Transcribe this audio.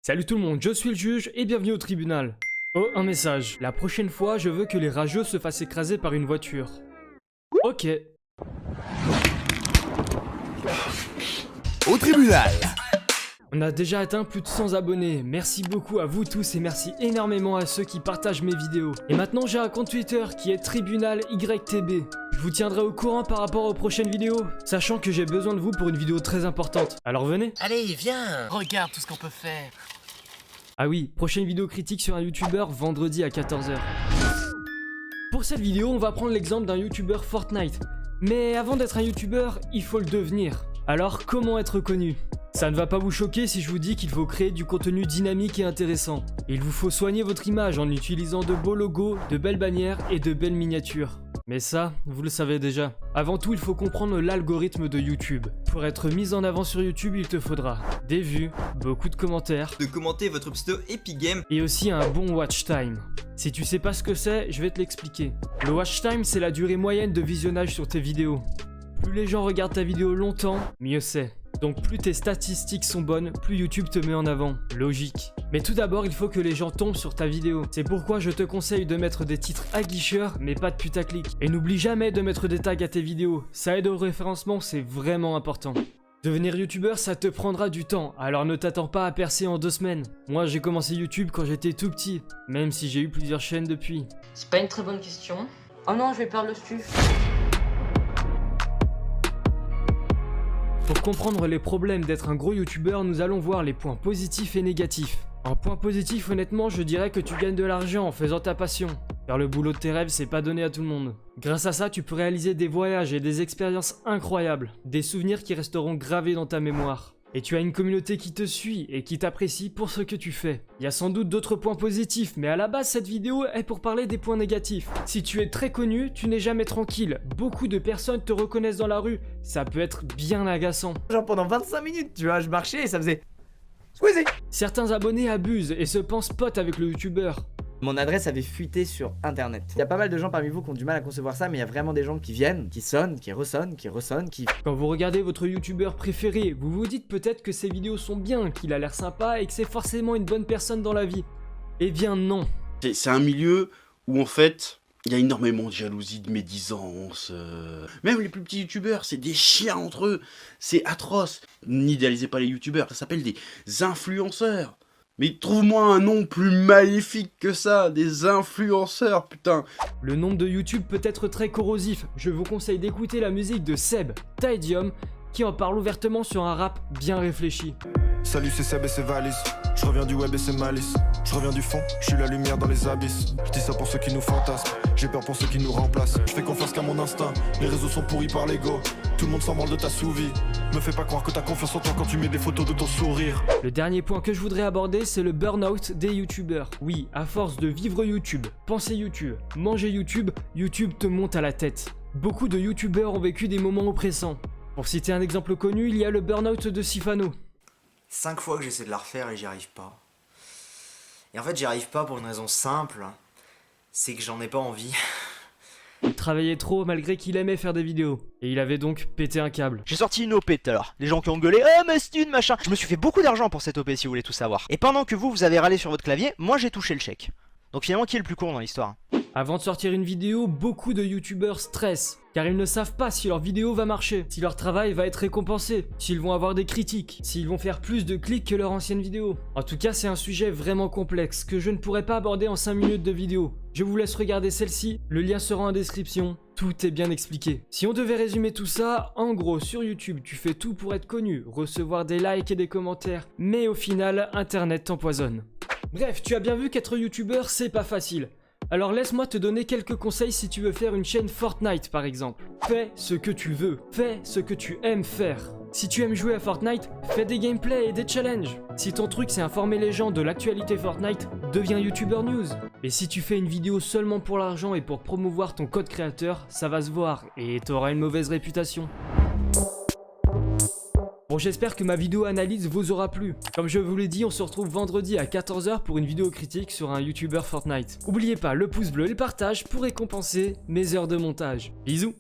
Salut tout le monde, je suis le juge et bienvenue au tribunal. Oh, un message. La prochaine fois, je veux que les rageux se fassent écraser par une voiture. Ok. Au tribunal. On a déjà atteint plus de 100 abonnés. Merci beaucoup à vous tous et merci énormément à ceux qui partagent mes vidéos. Et maintenant, j'ai un compte Twitter qui est TribunalYTB. Je vous tiendrai au courant par rapport aux prochaines vidéos, sachant que j'ai besoin de vous pour une vidéo très importante. Alors venez. Allez, viens. Regarde tout ce qu'on peut faire. Ah oui, prochaine vidéo critique sur un youtubeur vendredi à 14h. Pour cette vidéo, on va prendre l'exemple d'un youtubeur Fortnite. Mais avant d'être un youtubeur, il faut le devenir. Alors comment être connu ? Ça ne va pas vous choquer si je vous dis qu'il faut créer du contenu dynamique et intéressant. Il vous faut soigner votre image en utilisant de beaux logos, de belles bannières et de belles miniatures. Mais ça, vous le savez déjà. Avant tout, il faut comprendre l'algorithme de YouTube. Pour être mis en avant sur YouTube, il te faudra des vues, beaucoup de commentaires, de commenter votre pseudo Epic Game et aussi un bon watch time. Si tu sais pas ce que c'est, je vais te l'expliquer. Le watch time, c'est la durée moyenne de visionnage sur tes vidéos. Plus les gens regardent ta vidéo longtemps, mieux c'est. Donc plus tes statistiques sont bonnes, plus YouTube te met en avant. Logique. Mais tout d'abord, il faut que les gens tombent sur ta vidéo. C'est pourquoi je te conseille de mettre des titres aguicheurs, mais pas de putaclic. Et n'oublie jamais de mettre des tags à tes vidéos. Ça aide au référencement, c'est vraiment important. Devenir youtubeur, ça te prendra du temps, alors ne t'attends pas à percer en 2 semaines. Moi, j'ai commencé YouTube quand j'étais tout petit, même si j'ai eu plusieurs chaînes depuis. C'est pas une très bonne question. Oh non, je vais perdre le stuf. Pour comprendre les problèmes d'être un gros youtubeur, nous allons voir les points positifs et négatifs. En point positif, honnêtement, je dirais que tu gagnes de l'argent en faisant ta passion. Car le boulot de tes rêves, c'est pas donné à tout le monde. Grâce à ça, tu peux réaliser des voyages et des expériences incroyables. Des souvenirs qui resteront gravés dans ta mémoire. Et tu as une communauté qui te suit et qui t'apprécie pour ce que tu fais. Il y a sans doute d'autres points positifs, mais à la base, cette vidéo est pour parler des points négatifs. Si tu es très connu, tu n'es jamais tranquille. Beaucoup de personnes te reconnaissent dans la rue. Ça peut être bien agaçant. Genre pendant 25 minutes, tu vois, je marchais et ça faisait... Squeezie. Certains abonnés abusent et se pensent potes avec le youtubeur. Mon adresse avait fuité sur internet. Il y a pas mal de gens parmi vous qui ont du mal à concevoir ça, mais il y a vraiment des gens qui viennent, qui sonnent, qui ressonnent, qui... Quand vous regardez votre youtubeur préféré, vous vous dites peut-être que ses vidéos sont bien, qu'il a l'air sympa et que c'est forcément une bonne personne dans la vie. Eh bien non. C'est un milieu où en fait, il y a énormément de jalousie, de médisance. Même les plus petits youtubeurs, c'est des chiens entre eux. C'est atroce. N'idéalisez pas les youtubeurs, ça s'appelle des influenceurs. Mais trouve-moi un nom plus maléfique que ça, des influenceurs, putain. Le nom de YouTube peut être très corrosif. Je vous conseille d'écouter la musique de Seb, Tidium, qui en parle ouvertement sur un rap bien réfléchi. Salut, c'est Seb et c'est Valise. Je reviens du web et c'est malice. Je reviens du fond, je suis la lumière dans les abysses. Je dis ça pour ceux qui nous fantasment, j'ai peur pour ceux qui nous remplacent. Je fais confiance qu'à mon instinct, les réseaux sont pourris par l'ego. Tout le monde s'en branle de ta sous-vie. Me fais pas croire que t'as confiance en toi quand tu mets des photos de ton sourire. Le dernier point que je voudrais aborder, c'est le burn-out des youtubeurs. Oui, à force de vivre YouTube, penser YouTube, manger YouTube, YouTube te monte à la tête. Beaucoup de youtubeurs ont vécu des moments oppressants. Pour citer un exemple connu, il y a le burn-out de Sifano. 5 fois que j'essaie de la refaire et j'y arrive pas. Et en fait j'y arrive pas pour une raison simple, c'est que j'en ai pas envie. Il travaillait trop malgré qu'il aimait faire des vidéos. Et il avait donc pété un câble. J'ai sorti une OP tout à l'heure. Les gens qui ont gueulé, oh mais c'est une machin. Je me suis fait beaucoup d'argent pour cette OP si vous voulez tout savoir. Et pendant que vous avez râlé sur votre clavier, moi j'ai touché le chèque. Donc finalement qui est le plus con dans l'histoire ? Avant de sortir une vidéo, beaucoup de youtubeurs stressent, car ils ne savent pas si leur vidéo va marcher, si leur travail va être récompensé, s'ils vont avoir des critiques, s'ils vont faire plus de clics que leur ancienne vidéo. En tout cas, c'est un sujet vraiment complexe que je ne pourrais pas aborder en 5 minutes de vidéo. Je vous laisse regarder celle-ci, le lien sera en description, tout est bien expliqué. Si on devait résumer tout ça, en gros, sur YouTube, tu fais tout pour être connu, recevoir des likes et des commentaires, mais au final, Internet t'empoisonne. Bref, tu as bien vu qu'être youtubeur, c'est pas facile. Alors laisse-moi te donner quelques conseils si tu veux faire une chaîne Fortnite par exemple. Fais ce que tu veux, fais ce que tu aimes faire. Si tu aimes jouer à Fortnite, fais des gameplays et des challenges. Si ton truc c'est informer les gens de l'actualité Fortnite, deviens YouTuber News. Et si tu fais une vidéo seulement pour l'argent et pour promouvoir ton code créateur, ça va se voir et t'auras une mauvaise réputation. Bon, j'espère que ma vidéo analyse vous aura plu. Comme je vous l'ai dit, on se retrouve vendredi à 14h pour une vidéo critique sur un youtubeur Fortnite. N'oubliez pas le pouce bleu et le partage pour récompenser mes heures de montage. Bisous.